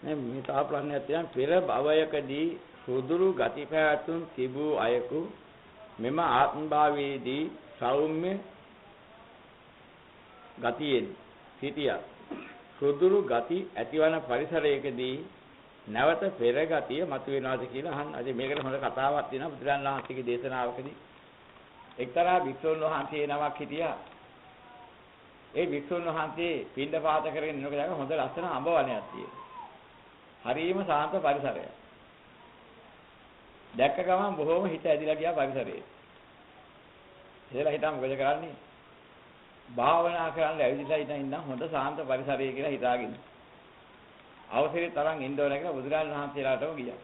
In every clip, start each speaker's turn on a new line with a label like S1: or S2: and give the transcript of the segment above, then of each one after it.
S1: මේ තව ප්‍රශ්නයක් තියෙනවා. පෙර භවයකදී සුදුරු ගති පැවැතුම් තිබූ අයකු මෙම ආත්මභාවයේදී සෞම්‍ය ගතියෙන් සිටියා. සුදුරු ගති ඇතිවන පරිසරයකදී නැවත පෙර ගතිය මතුවෙනවාද කියලා අහන්න. අද මේකට හොඳ කතාවක් තියෙනවා බුදුරජාණන් වහන්සේගේ දේශනාවකදී. එක්තරා භික්ෂුන් වහන්සේ නමක් හිටියා. ඒ භික්ෂුන් වහන්සේ පින්ඩපාත කරගෙන ඉන්නකොට හොඳ ලස්සන අඹ වනයක් තියෙනවා. හරිම සාන්ත පරිසරයක්. දැක්ක ගමන් බොහොම හිත ඇදිලා ගියා පරිසරයේ. එහෙලා හිතා මොකද කරන්නේ? භාවනා කරන්න ඇවිදලා ඉන්න හොඳ සාන්ත පරිසරය කියලා හිතාගෙන. අවසරේ තරම් ඉන්න ඕන කියලා බුදුරජාණන් වහන්සේලාටම ගියා.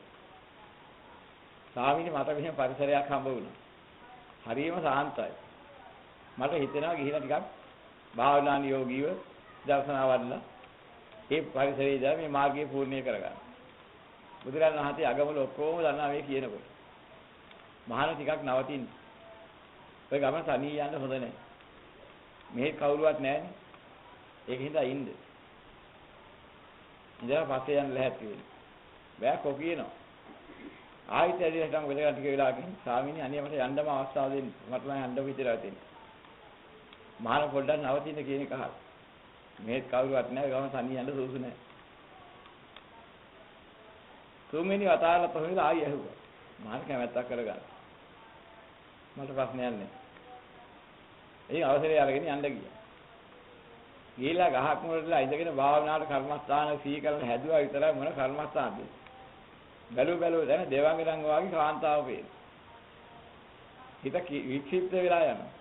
S1: ස්වාමීනි මට මෙහෙම පරිසරයක් හම්බ වුණා. හරිම සාන්තයි. මට හිතෙනවා ගිහිලා ටිකක් භාවනා නියෝගීව දර්ශනා වඩලා ඒ පරිසරයේ ඉඳලා මේ මාර්ගය පූර්ණේ කරගන්න. බුදුරජාණන් වහන්සේ අගමල ඔක්කොම දන්නා මේ කියනකොට. මහාන ටිකක් නවතින්න. ඔය ගමන තනිය යන්න හොඳ නැහැ. මේ කවුරුවත් නැහැනේ. ඒකින්ද ඉන්න. ඉඳලා පස්සේ යන්න ලැහැත්ති වෙන්න. බෑ කො කියනවා. ආයෙත් ඇවිල්ලා හිටන් වෙලකට ටික වෙලාවකින් ස්වාමීනි අනේ මට යන්නම අවස්ථාව දෙන්න. මට නම් යන්න විතරයි තියෙන්නේ. මහාන පොඩ්ඩක් නවතින්න කියන එක අහලා. මේ කවුරුවත් නැහැ ගම තනිය යන්න සුසු නැහැ. තුන්වෙනි වතාවල පහුවෙල ආයෙ ඇහුවා. මහාන කැමැත්තක් කරගන්න. මට ප්‍රශ්නයක් නැහැ. ඒ අවසරය අරගෙන යන්න ගියා. ගිහිලා ගහක් මුලටලා ඉඳගෙන භාවනාවට කර්මස්ථාන සී කරලා හැදුවා විතරයි මොන කර්මස්ථානද? බැලුව දැන දේවාංගයන් වාගේ කාන්තාව පේන. හිත වික්ෂිප්ත වෙලා යනවා.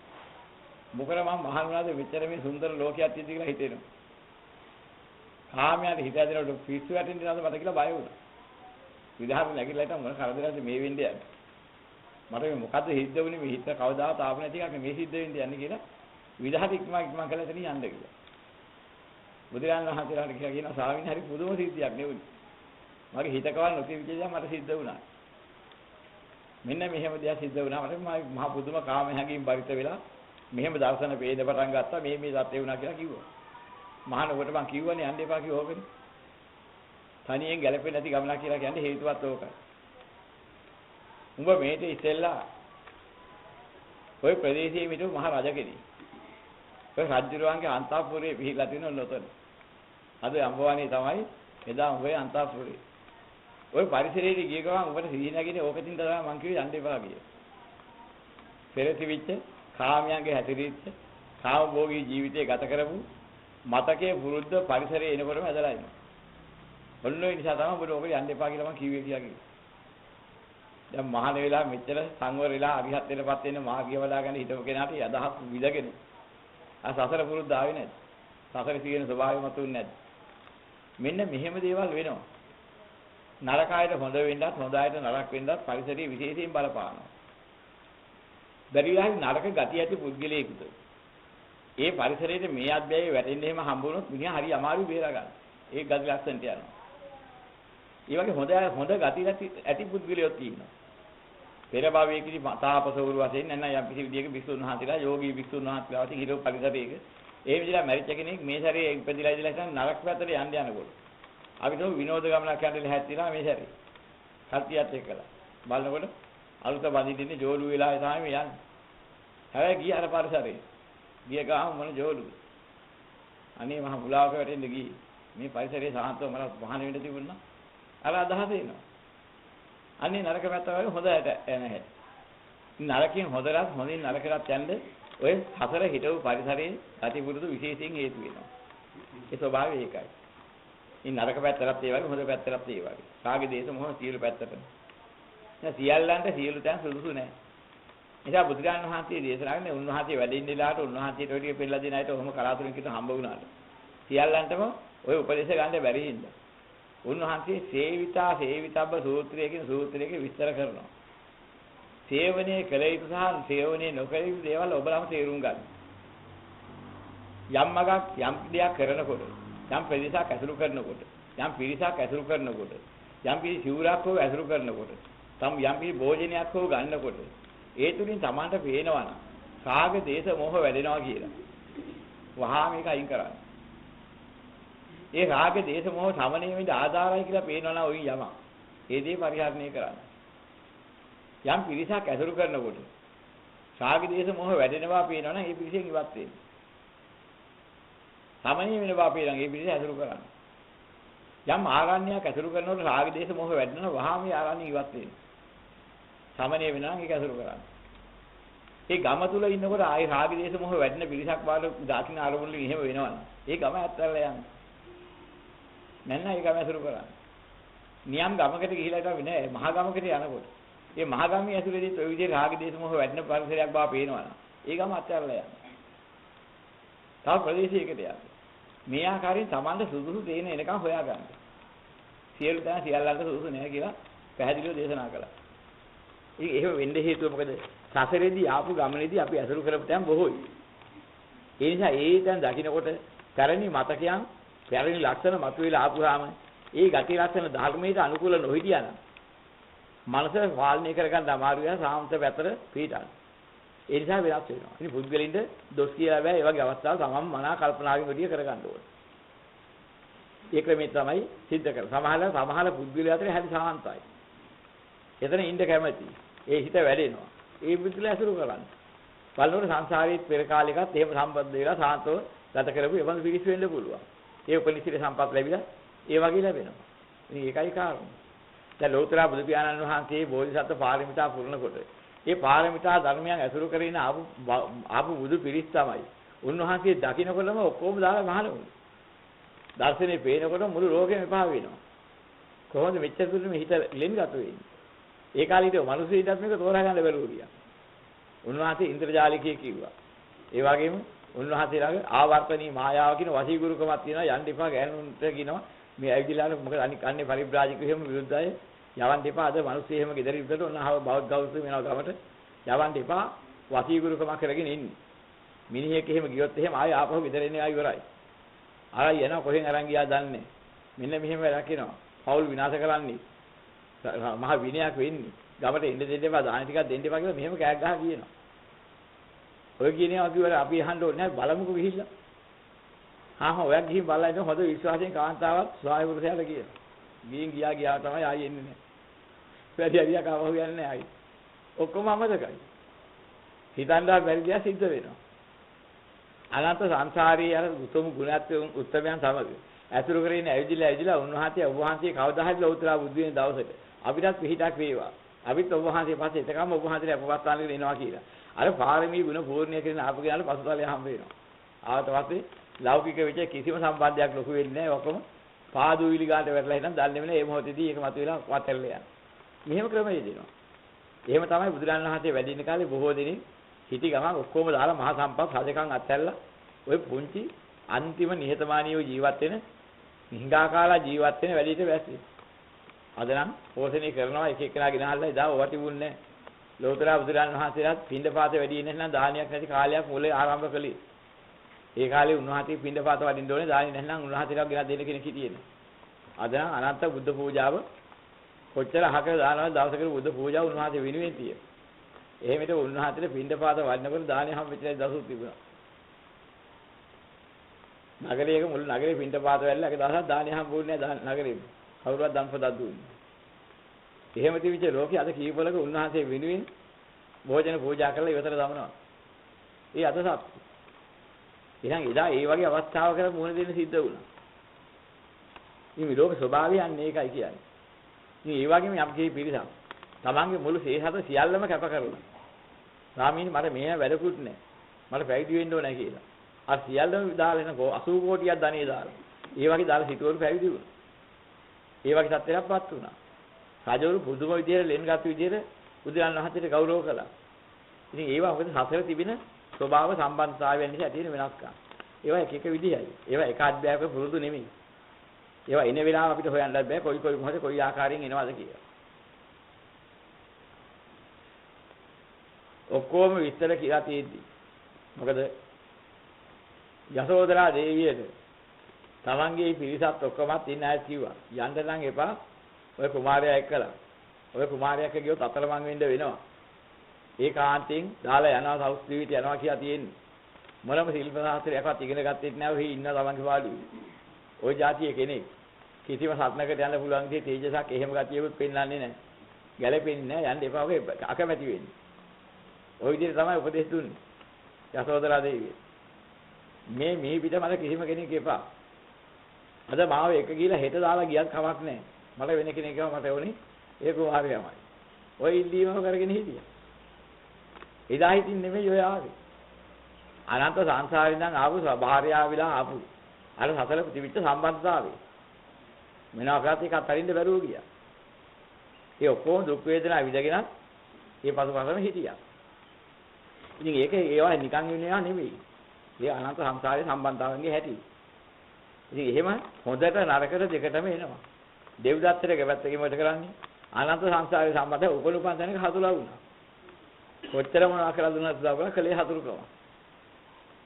S1: මොකද මම මහණුනාද මෙච්චර මේ සුන්දර ලෝකයක් තියෙද කියලා හිතෙනවා. කාමයට හිත ඇදලා පිස්සු වැටෙන්න නේද මට කියලා බය වුණා. විදහාර නැගිටලා හිටන් මොන කරදරයක්ද මේ වෙන්නේ යන්නේ. මට මේ මොකද්ද හිද්ද වුනේ මේ හිත කවදාවත් ආපු නැති එකක් මේ සිද්ධ වෙන්නේ යන්නේ කියලා විදහාර ඉක්මන් කළා එතන යන්න කියලා. බුදුරජාණන් වහන්සේලාට කියලා කියනවා ස්වාමීන් හරි පුදුම සිද්ධියක් නෙවෙයි. මගේ හිතකවල් නොතිවිච්ච දේ මට සිද්ධ වුණා. මෙන්න මෙහෙම දෙයක් සිද්ධ වුණා මට මහා පුදුම කාම හැඟීම් බරිත වෙලා මෙහෙම දර්ශන වේද පටන් ගත්තා මේ සත්‍ය වුණා කියලා කිව්වා. මහානකොට මං කිව්වනේ යන්න එපා කිව්ව ඕකනේ. තනියෙන් ගැලපෙන්නේ නැති ගමනක් කියලා කියන්නේ හේතුවත් ඕකයි. උඹ මේට ඉස්සෙල්ලා ওই ප්‍රදේශයේ මිටු මහ රජ කෙනෙක්. ඔය රජුරුවන්ගේ අන්තපුරේ පිහිලා තියෙන නොතන. අද අම්බවණේ තමයි එදා උඹේ අන්තපුරේ. ওই පරිසරයේ ගිය ගමන් උඹට සිහි නැගිනේ ඕකකින් තමයි මං කිව්වේ යන්න එපා කියලා. පෙරතිවිච්ච කාමයන්ගේ හැතිරිච්ච කාම භෝගී ජීවිතය ගත කරපු මතකයේ වෘද්ධ පරිසරයේ එනකොටම ඇදලා ඉන්නවා. ඔන්න ඒ නිසා තමයි ඔබට ඕක යන්න එපා කියලා මම කිව්වේ කියලා කිව්වා. දැන් මහාන වෙලා මෙච්චර සංවර වෙලා අරිහත්ත්වයටපත් වෙන මාර්ගය වඩා ගන්න හිතව කෙනාට යදහස් විදගෙන සසර පුරුද්ද ආවේ නැද්ද? සසර තියෙන ස්වභාවය මතුන්නේ නැද්ද? මෙන්න මෙහෙම දේවල් වෙනවා. නරක අයට හොඳ වෙන්නත් හොඳ අයට නරක වෙන්නත් පරිසරයේ විශේෂයෙන් බලපානවා. බැරිලා නරක ගතිය ඇති පුද්ගලයෙකුට ඒ පරිසරයේ මේ අධ්‍යයය වැටෙන්න එහෙම හම්බුනොත් මිනිහා හරි අමාරු බේරා ගන්න. ඒ ගති ලක්ෂණට යනවා. ඒ වගේ හොඳ ගති ඇති පුද්ගලයෝ තියෙනවා. පෙර භවයේදී තාපසවරු වශයෙන් නැත්නම් යම් කිසි විදියක විසුණු වහන්සේලා යෝගී විසුණු වහන්සේලා වශයෙන් හිරෝ පරිසරයක ඒ විදිහට මැරිච්ච කෙනෙක් මේ ශරීරයේ ඉපදිලා ඉඳලා නරක පැත්තට යන්න යනකොට අපි තෝ විනෝද ගමනක් යන්න හැදිලා මේ ශරීරය. කල්තියත් එක්කලා බලනකොට අලුත බඳින්නේ ජෝලු වෙලා තමයි යන්නේ. හැබැයි ගිය අර පරිසරේ. ගිය ගාම මොන ජෝලුද? අනේ මහ මුලාවක වැටෙන්න ගියේ. මේ පරිසරයේ සාන්තව මට වහන වෙන්න තිබුණා. අර අදහස එනවා. අනේ නරක පැත්ත වගේ හොඳට නැහැ. නරකින් හොඳට හොඳින් නරකටත් යන්නේ ඔය හතර හිටවු පරිසරයේ ගති පුරුදු විශේෂයෙන් හේතු වෙනවා. ඒ ස්වභාවය ඒකයි. ඉතින් නරක පැත්තටත් ඒ වගේ හොඳ පැත්තටත් ඒ වගේ. කාගේ දේශ මොහ සියලු පැත්තට. දැන් සියල්ලන්ට සියලු තැන් සුදුසු නැහැ. එනිසා බුදුරජාණන් වහන්සේ දේශනා කරන්නේ උන්වහන්සේ වැඩින්න ඉලාට උන්වහන්සේට ඔය පෙළලා දෙන අයට ඔහොම කලාතුරකින් කිව්ව හම්බ වුණාට. සියල්ලන්ටම ඔය උපදේශ ගන්න බැරි හින්දා. උන්වහන්සේ සේවිතබ්බ සූත්‍රයකින් සූත්‍රයක විස්තර කරනවා. සේවනයේ කළ යුතු සහ සේවනයේ නොකළ යුතු දේවල් ඔබලම තේරුම් ගන්න. යම් මගක් යම් දෙයක් කරනකොට යම් ප්‍රදේශයක් ඇසුරු කරනකොට යම් පිරිසක් ඇසුරු කරනකොට යම් පිරි සිවුරක් හෝ ඇසුරු කරනකොට යම් පිරි භෝජනයක් හෝ ගන්නකොට ඒ තුලින් Tamanට පේනවා නම් රාග දේශ මොහ වැඩෙනවා කියලා. වහා මේක අයින් කරන්න. ඒ රාග දේශ මොහ සමනය වෙන්න ආධාරයි කියලා පේනවා නම් ඔයින් යමක්. ඒ දේ පරිහරණය කරන්න. යම් පිරිසක් ඇසුරු කරනකොට රාග දේශ මොහ වැඩෙනවා පේනවා නම් ඒ පිරිසෙන් ඉවත් වෙන්න. සමනය වෙනවා පේනවා ඒ පිරිස ඇසුරු කරන්න. යම් ආරණ්‍යයක් ඇසුරු කරනකොට රාග දේශ මොහ වැඩෙනවා වහාම ඒ ආරණ්‍ය ඉවත් වෙන්න. සමනය වෙනවා නම් ඒක ඇසුරු කරන්න. ඒ ගම තුල ඉන්නකොට ආයි රාග දේශ මොහ වැඩෙන පිරිසක් බාල දාකින ආරමුණු එහෙම වෙනවනේ. ඒ ගම ඇත්තල්ලා යන්නේ. නැන්න ඒ ගම ඇසුරු කරන්නේ. නියම් ගමකට ගිහිලා ඉතින් නෑ මහා ගමකට යනකොට. ඒ මහා ගමේ ඇසුරේදීත් ඔය විදිහේ රාග දේශ මොහ වැඩෙන පරිසරයක් බව පේනවනේ. ඒ ගම ඇත්තල්ලා යන්නේ. තව ප්‍රදේශයකට යන්නේ. මේ ආකාරයෙන් Tamanda සුදුසු තේන එනකම් හොයාගන්න. සියලු තැන සියල්ලන්ට සුදුසු නෑ කියලා පැහැදිලිව දේශනා කළා. ඒක එහෙම වෙන්න හේතුව මොකද? සසරේදී ආපු ගමනේදී අපි ඇසුරු කරපු තැන් බොහෝයි. ඒ නිසා ඒ තැන් දකින්නකොට පැරණි මතකයන්, පැරණි ලක්ෂණ මතුවලා ආපුවාම ඒ ගති ලක්ෂණ ධර්මයට අනුකූල නොහිටියනම් මනස පාලනය කරගන්න අමාරුයි සාන්ත පැතර පිටාන. ඒ නිසා වෙනස් වෙනවා. ඉතින් පුද්ගලින්ද දොස් කියලා බෑ. ඒ වගේ අවස්ථාවල් තමම මනා කල්පනාවෙන් වැඩි කරගන්න ඕනේ. ඒ ක්‍රමයේ තමයි සිද්ධ කරන්නේ. සමහර පුද්ගලයා අතර හැදි සාන්තයි. එතන ඉන්න කැමැති. ඒ හිත වැඩෙනවා. ඒ පුද්ගලයා අසුරු කරන්නේ. බලනකොට සංසාරයේ පෙර කාලෙකත් එහෙම සම්බන්ධ වෙලා සාන්තව ගත කරපු එවන් පිරිස් වෙන්න පුළුවන්. ඒ උපනිෂිත සම්පත් ලැබිලා ඒ වගේ ලැබෙනවා. ඉතින් ඒකයි කාරණා. දැන් ලෝතර බුදු පියාණන් වහන්සේ බෝධිසත්ව පාරමිතා පුරනකොට ඒ පාරමිතා ධර්මයන් ඇසුරු කරගෙන ආපු බුදු පිරිස් තමයි. උන්වහන්සේ දකින්නකොටම ඔක්කොම දාලා මහලුනේ. දර්ශනේ පේනකොට මුළු ලෝකෙම එපා වෙනවා. කොහොමද මෙච්චර දුර මේ හිත ලෙන්ගත වෙන්නේ? ඒ කාලේ ඉතින් මිනිස්සු හිතත් මේක තෝරා ගන්න බැරුව ගියා. උන්වහන්සේ ඉන්ද්‍රජාලිකය කිව්වා. ඒ වගේම උන්වහන්සේ ළඟ ආවර්තනී මායාව කියන වශීගුරුකමක් තියෙනවා. යන්න එපා ගෑනුන්ට කියනවා. මේ ඇවිදලාන මොකද අනික අන්නේ පරිබ්‍රාජිකව එහෙම විරුද්ධයි. යවන්න එපා. අද මිනිස්සු එහෙම ගෙදර ඉඳලා ඔන්නහව බෞද්ධ ගෞරව වෙනවා ගමට. යවන්න එපා. වශීගුරුකමක් කරගෙන ඉන්නේ. මිනිහෙක් එහෙම ගියොත් එහෙම ආයෙ ආපහු ගෙදර එන්නේ ආයෙ ඉවරයි. ආයෙ යනවා කොහෙන් අරන් ගියා දන්නේ. මෙන්න මෙහෙම වැඩක් වෙනවා. පවුල් විනාශ කරන්නේ. මහ විනයක් වෙන්නේ. ගමට එන්න දෙන්න එපා. දාන ටිකක් දෙන්න එපා කියලා මෙහෙම කෑග් ගහලා කියනවා. ඔය කියන්නේ අපි අහන්න ඕනේ නැහැ බලමුකෝ ගිහිල්ලා. ඔයා ගිහින් බලලා ඉන්න හොඳ විශ්වාසයෙන් කාන්තාවක් ස්වාමි පුරුෂයාට කියනවා. ගියා තමයි ආයෙ එන්නේ නැහැ. වැඩි හරියක් ආවහු යන්නේ නැහැ ආයෙ. ඔක්කොම අමතකයි. හිතන්දා බැරි දේ සිද්ධ වෙනවා. අනන්ත සංසාරයේ අර උතුම් ගුණات උත්තමයන් සමග ඇසුරු කරගෙන ඇවිදිලා උන්වහන්සේ ඔබ වහන්සේ කවදා හරි ලෞතර බුදු වෙන දවසට අපිටත් පිහිටක් වේවා. අපිත් ඔබ වහන්සේ පස්සේ එතකම ඔබ වහන්සේට අපවස්ථානකට එනවා කියලා. අර පාරමී ගුණ පූර්ණිය කරන ආපු ගානට පසුතලයේ හම්බ වෙනවා. ආවට පස්සේ ලෞකික විච කිසිම සම්බන්ධයක් ලොකු වෙන්නේ නැහැ. ඔක්කොම පාදුවිලි ගානට වැටලා හිටන් දන්නේ නැහැ. මේ මොහොතේදී ඒක මතුවලා වතල්ල යනවා. මෙහෙම ක්‍රමයේ දෙනවා. එහෙම තමයි බුදුරණන් වහන්සේ වැඩි ඉන්න කාලේ බොහෝ දෙනෙක් හිටි ගමන් ඔක්කොම දාලා මහා සම්පත් රජකම් අත්හැරලා ඔය පුංචි අන්තිම නිහතමානීව ජීවත් වෙන හිඟාකාලා ජීවත් වෙන වැඩිහිට වැස්සේ. අද නම් පෝෂණය කරනවා එක එකනා ගෙනහල්ලා එදා ඔවා තිබුණේ නැහැ. ලෝතර බුදුරණන් වහන්සේලාත් පින්ඩපාත වැඩි ඉන්නේ නැත්නම් දානියක් නැති කාලයක් මුලේ ආරම්භ කළේ. ඒ කාලේ උන්වහන්සේ පින්ඩපාත වඩින්න ඕනේ දානි නැත්නම් උන්වහන්සේලා ගෙනත් දෙන්න කෙනෙක් හිටියේ නෑ. අද නම් අනන්ත බුද්ධ පූජාව කොච්චර අහක දානවද දවසකට බුද්ධ පූජාව උන්වහන්සේ වෙනුවෙන් තියෙන. එහෙම හිට උන්වහන්සේට පින්ඩපාත වඩනකොට දානිය හම්බෙච්ච දවසක් තිබුණා. නගරයක මුළු නගරේ පින්ඩපාත වැල්ලා එක දවසක් දානිය හම්බුනේ නැහැ නගරේ. කවුරුවත් දම්පදක් දුන්නේ. එහෙම තිබිච්ච ලෝකේ අද කීපලක උන්වහන්සේ වෙනුවෙන් භෝජන පූජා කරලා ඉවතර දමනවා. ඒ අද සත්‍ය. එහෙනම් එදා ඒ වගේ අවස්ථාවක මුහුණ දෙන්න සිද්ධ වුණා. මේ ලෝක ස්වභාවය අන්නේ ඒකයි කියන්නේ. ඉතින් ඒ වගේම යම්කී පිරිසක් තමන්ගේ මුළු ශේෂහත සියල්ලම කැප කරලා. ස්වාමීනි මට මේ වැඩකුත් නැහැ. මට පැවිදි වෙන්න ඕනේ කියලා. අර සියල්ලම දාලා එන 80 කෝටියක් ධනෙ දාලා. ඒ වගේ දාලා සිටුවරු පැවිදි වුණා. ඒ වගේ තත්ත්වයක්පත් වුණා. රජවරු පුදුම විදියට ලෙන්ගත් විදියට බුදුන් වහන්සේට ගෞරව කළා. ඉතින් ඒවා මොකද සසර තිබෙන ස්වභාව සම්බන්ධතාවයන් නිසා තියෙන වෙනස්කම්. ඒවා එක එක විදිහයි. ඒවා එක අධ්‍යාපක පුරුදු නෙමෙයි. ඒවා එන වෙලාව අපිට හොයන්නත් බෑ කොයි මොහොතේ කොයි ආකාරයෙන් එනවද කියලා. ඔක්කොම විස්තර කියලා තියෙද්දි. මොකද යසෝදරා දේවියට තමන්ගේ පිරිසත් ඔක්කොමත් ඉන්න අය කිව්වා. යන්න නම් එපා. ඔය කුමාරයා එක්කලා. ඔය කුමාරයා එක්ක ගියොත් අතරමං වෙන්න වෙනවා. ඒකාන්තයෙන් දාලා යනවා සවුත් දිවිට යනවා කියලා තියෙන්නේ. මොනම ශිල්ප ශාස්ත්‍රයක්වත් ඉගෙන ගත්තෙත් නැහැ. ඔහි ඉන්න තමන්ගේ පාළුවේ. ওই જાතිය කෙනෙක් කිසිම සත්නකට යන්න පුළුවන් විදිහේ තේජසක් එහෙම ගතියකුත් පෙන්වන්නේ නැහැ. ගැළපෙන්නේ නැහැ. යන්න එපා වගේ අකමැති වෙන්නේ. ওই විදිහට තමයි උපදෙස් දුන්නේ. යසෝදරා දේවිය. මේ මිහි පිට මට කිසිම කෙනෙක් එපා. අද මාව එක ගිහලා හෙට දාලා ගියත් කමක් නැහැ. මට වෙන කෙනෙක් ගාව මට ඕනේ ඒ කුමාරයාමයි. ඔය ඉල්ලීමම කරගෙන හිටියා. එදා හිටින් නෙමෙයි ඔය ආවේ. අනන්ත සංසාරේ ඉඳන් ආපු භාර්යාවිලා ආපු. අර සතර ප්‍රතිවිච්ඡ සම්බන්ධතාවය. මෙනවා කරත් එකක් අරින්න බැරුව ගියා. ඒ ඔක්කොම දුක් වේදනා විඳගෙන ඒ පසුපසම හිටියා. ඉතින් ඒක ඒවා නිකන් ඉන්නේවා නෙමෙයි. ඒ අනන්ත සංසාරේ සම්බන්ධතාවයන්ගේ හැටි. ඉතින් එහෙම හොඳට නරකට දෙකටම එනවා. දෙව්දත්තට ගැවැත්තකින් වැඩ කරන්නේ අනන්ත සංසාරේ සම්බන්ධ උපනුපන් තැනක හතුලා වුණා. කොච්චර මොනවා කරලා දුන්නත් දාපුවා කලේ හතුරුකම.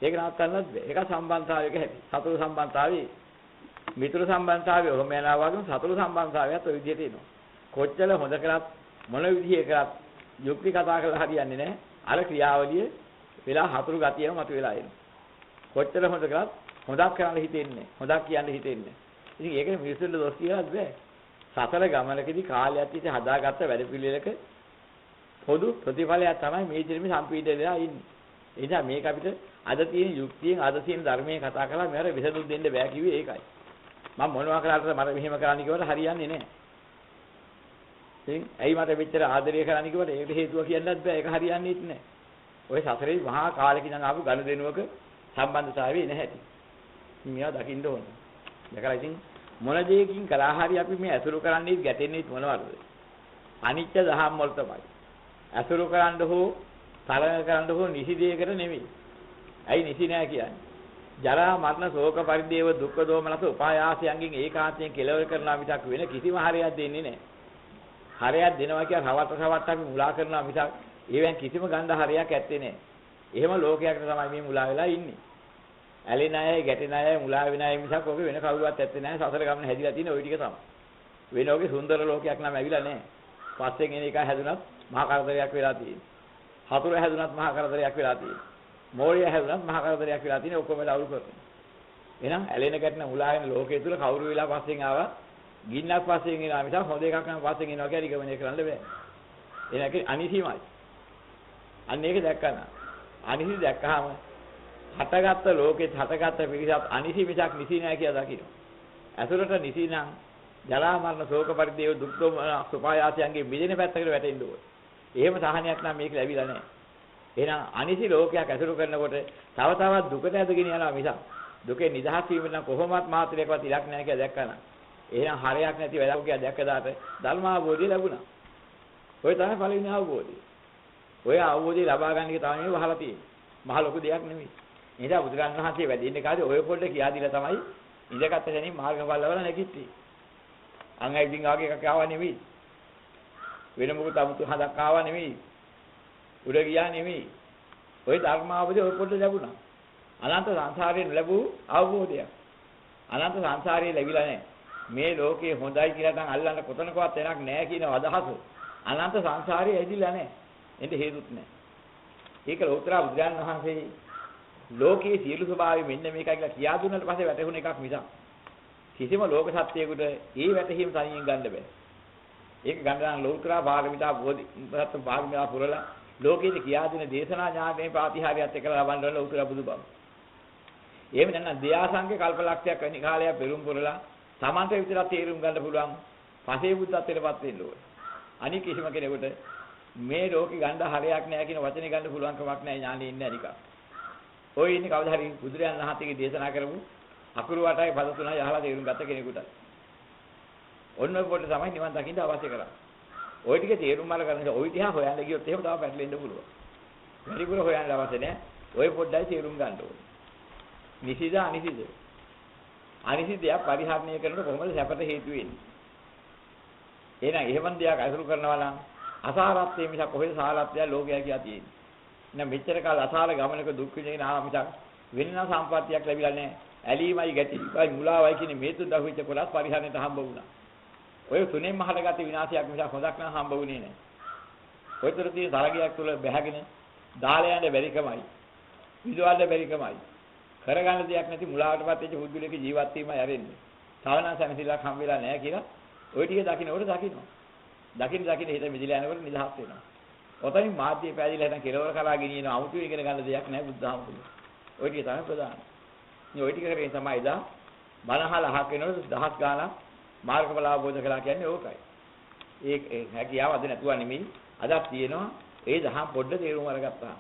S1: ඒක නවත්තන්නත් බෑ. ඒක සම්බන්ධතාවයක හැටි. සතුරු සම්බන්ධතාවයේ මිතුරු සම්බන්ධතාවය ඔහොම යනවා වගේම සතුරු සම්බන්ධතාවයත් ඔය විදිහට එනවා. කොච්චර හොඳ කරත් මොන විදිහේ කරත් යුක්ති කතා කරලා හරියන්නේ නැහැ. අර ක්‍රියාවලිය වෙලා හතුරු ගතියම මතුවලා එනවා. කොච්චර හොඳ කරත් හොදක් කරන්න හිතෙන්නේ. හොදක් කියන්න හිතෙන්නේ. ඉතින් ඒකනේ මිනිස්සුන්ට දොස් කියලාත් බෑ. සතර ගමනකදී කාලයක් තිස්සේ හදාගත්ත වැඩපිළිවෙලක පොදු ප්‍රතිඵලයක් තමයි මේ ජීවිතේ සම්පීඩනයලා ඉන්නේ. ඒ නිසා මේක අපිට අද තියෙන යුක්තියෙන් අද තියෙන ධර්මයෙන් කතා කරලා මෙහෙර විසඳුම් දෙන්න බෑ කිව්වේ ඒකයි. මම මොනවා කරාට මට මෙහෙම කරන්න කිව්වට හරියන්නේ නැහැ. ඉතින් ඇයි මට මෙච්චර ආදරය කරන්න කිව්වට ඒකට හේතුව කියන්නත් බෑ. ඒක හරියන්නේත් නැහැ. ඔය සසරේ මහා කාලෙක ඉඳන් ආපු ගනුදෙනුවක සම්බන්ධතාවය නැහැටි. මේවා දකින්න ඕනේ. දැකලා ඉතින් මොන දෙයකින් කළා හරි අපි මේ අසුරු කරන්නේ ගැටෙන්නේ මොනවද? අනිත්‍ය දහම් වල තමයි. අසුරු කරන්න හෝ තරඟ කරන්න හෝ නිසි දෙයකට නෙමෙයි. ඇයි නිසි නෑ කියන්නේ? ජරා මරණ ශෝක පරිදේව දුක්ඛ දෝමනස උපායාසයන්ගෙන් ඒකාන්තයෙන් කෙලවර කරනවා මිසක් වෙන කිසිම හරයක් දෙන්නේ නෑ. හරයක් දෙනවා කියන රවට්ට අපි මුලා කරනවා මිසක් ඒවෙන් කිසිම ගන්න හරයක් ඇත්තේ නෑ. එහෙම ලෝකයකට තමයි මේ මුලා වෙලා ඉන්නේ. ඇලෙන අය, ගැටෙන අය, මුලා වෙන අය මිසක් ඔබ වෙන කවුරුවත් ඇත්තේ නෑ. සසර ගමන හැදිලා තියෙන ওই ටික තමයි. වෙන ඔගේ සුන්දර ලෝකයක් නම් ඇවිල්ලා නෑ. පස්සෙන් එන එක හැදුනත් මහා කරදරයක් වෙලා තියෙනවා. හතුර හැදුනත් මහා කරදරයක් වෙලා තියෙනවා. මෝරිය හැදුනත් මහා කරදරයක් වෙලා තියෙනවා. ඔක්කොම වෙලා අවුල් කරනවා. එහෙනම් ඇලෙන ගැටෙන මුලා වෙන ලෝකයේ තුල කවුරු වෙලා පස්සෙන් ආවා ගින්නක් පස්සෙන් එනවා මිසක් හොඳ එකක් නම් පස්සෙන් එනවා කියලා ඉගමනය කරන්න බෑ. එනක අනිසීමයි. අන්න ඒක දැක්කම අනිසි දැක්කහම හටගත්ත ලෝකෙත් හටගත්ත පිරිසත් අනිසි මිසක් නිසි නෑ කියලා දකින්න. අසුරට නිසි නම් ජරා මරණ ශෝක පරිදේව දුක් දෝමන සුපායාසයන්ගේ මිදෙන පැත්තකට වැටෙන්න ඕනේ. එහෙම සහනයක් නම් මේක ලැබිලා නැහැ. එහෙනම් අනිසි ලෝකයක් ඇසුරු කරනකොට තව තවත් දුකට ඇදගෙන යනවා මිසක් දුකේ නිදහස් වීම නම් කොහොමවත් මාත්‍රයකවත් ඉලක්ක නැහැ කියලා දැක්කම එහෙනම් හරයක් නැති වැඩක් කියලා දැක්කදාට ධර්මාවබෝධය ලැබුණා. ඔය තමයි පළවෙනි අවබෝධය. ඔය අවබෝධය ලබා ගන්න එක තමයි මේ වහලා තියෙන්නේ. මහ ලොකු දෙයක් නෙමෙයි. එහෙනම් බුදුරන් වහන්සේ වැඩි ඉන්න කාලේ ඔය පොඩ්ඩ කියා දීලා තමයි ඉඳගත් තැනින් මාර්ගඵල ලබලා නැගිට්ටේ. අංගයිදින් ආගේ එකක් ආවා නෙමෙයි. වෙන මොකද 아무තු හදක් ආවා නෙමෙයි. උඩ ගියා නෙමෙයි. ওই ධර්මාවබෝධය ඔය පොඩ්ඩ ලැබුණා. අනන්ත සංසාරයෙන් ලැබූ අවබෝධයක්. අනන්ත සංසාරයේ ලැබිලා නැහැ. මේ ලෝකේ හොඳයි කියලා නම් අල්ලන්න කොතනකවත් තැනක් නැහැ කියන අදහස. අනන්ත සංසාරයේ ඇදිලා නැහැ. එන්න හේතුත් නැහැ. ඒක ලෝතර බුදුන් වහන්සේ ලෝකයේ සියලු ස්වභාවය මෙන්න මේකයි කියලා කියා දුන්නාට පස්සේ වැටහුණ එකක් මිසක් කිසිම ලෝක සත්‍යයකට ඒ වැටහීම තනියෙන් ගන්න බෑ. ඒක ගන්න ලෝතර භාගමිතා බෝධි සත්‍ය භාගමිතා පුරලා ලෝකයේ කියා දෙන දේශනා ඥානයේ ප්‍රාතිහාර්යයත් එක්කලා ලබන්න ලෝතර බුදුබව. එහෙම නැත්නම් දෙයාසංගේ කල්පලක්ෂයක් වෙනි කාලයක් පෙරම් පුරලා තමන්ට විතරක් තේරුම් ගන්න පුළුවන් පසේ බුද්ධත්වයටපත් වෙන්න ඕනේ. අනික කිසිම කෙනෙකුට මේ ලෝකේ ගන්න හරයක් නැහැ කියන වචනේ ගන්න පුළුවන් කමක් නැහැ ඥානෙ ඉන්නේ අනික. ඔය ඉන්නේ කවදා හරි බුදුරයන් වහන්සේගේ දේශනා කරමු අකුරු වටයි පද තුනයි අහලා තේරුම් ගත්ත කෙනෙකුට. ඔන්න ඔය පොඩ තමයි නිවන් දකින්න අවශ්‍ය කරන්නේ. ওই ටික තේරුම් අරගෙන ওই ටික හොයන්න ගියොත් එහෙම තව පැටලෙන්න පුළුවන්. වැඩිපුර හොයන්න අවශ්‍ය නැහැ. ওই පොඩ්ඩයි තේරුම් ගන්න ඕනේ. නිසිද අනිසිද? අනිසිදයක් පරිහරණය කරනකොට කොහොමද සැපට හේතු වෙන්නේ? එහෙනම් එහෙම දෙයක් අසුරු කරනවා නම් අසාරත්වයේ මිසක් කොහෙද සාරත්වය ලෝකයා කියලා තියෙන්නේ. එහෙනම් මෙච්චර කාල අසාර ගමනක දුක් විඳින ආ මිසක් වෙන සම්පත්තියක් ලැබිලා නැහැ. ඇලීමයි ගැටීමයි මුලාවයි කියන මේ තුන් දහුවිච්ච කොටස් පරිහරණයට හම්බ වුණා. ඔය තුනෙන්ම හටගත්ත විනාශයක් මිසක් හොඳක් නම් හම්බ වුණේ නැහැ. ඔය තුර තියෙන තරගයක් තුල බැහැගෙන දාලා යන්න බැරිකමයි. විදවන්න බැරිකමයි. කරගන්න දෙයක් නැති මුලාවටපත් වෙච්ච පුද්ගලයෙක් ජීවත් වීම යරෙන්නේ. සාවනා සැනසීලා හම් වෙලා නැහැ කියලා ওই ටික දකින්නකොට දකින්නවා. දකින්න හිත මිදිලා යනකොට නිදහස් වෙනවා. ඔතනින් මාධ්‍ය පෑදිලා හිටන් කෙලවර කරා ගෙනියන 아무තු ඉගෙන ගන්න දෙයක් නැහැ බුද්ධ ආමතුල. ওই ටික තමයි ප්‍රධාන. ඉතින් ওই ටික කරගෙන තමයි දා බණහල අහක් වෙනකොට දහස් ගාණක් මාර්ගඵල අවබෝධ කළා කියන්නේ ඕකයි. ඒ හැකියාව අද නැතුව නෙමෙයි අදක් තියෙනවා. ඒ දහම් පොඩ්ඩ තේරුම් අරගත්තා.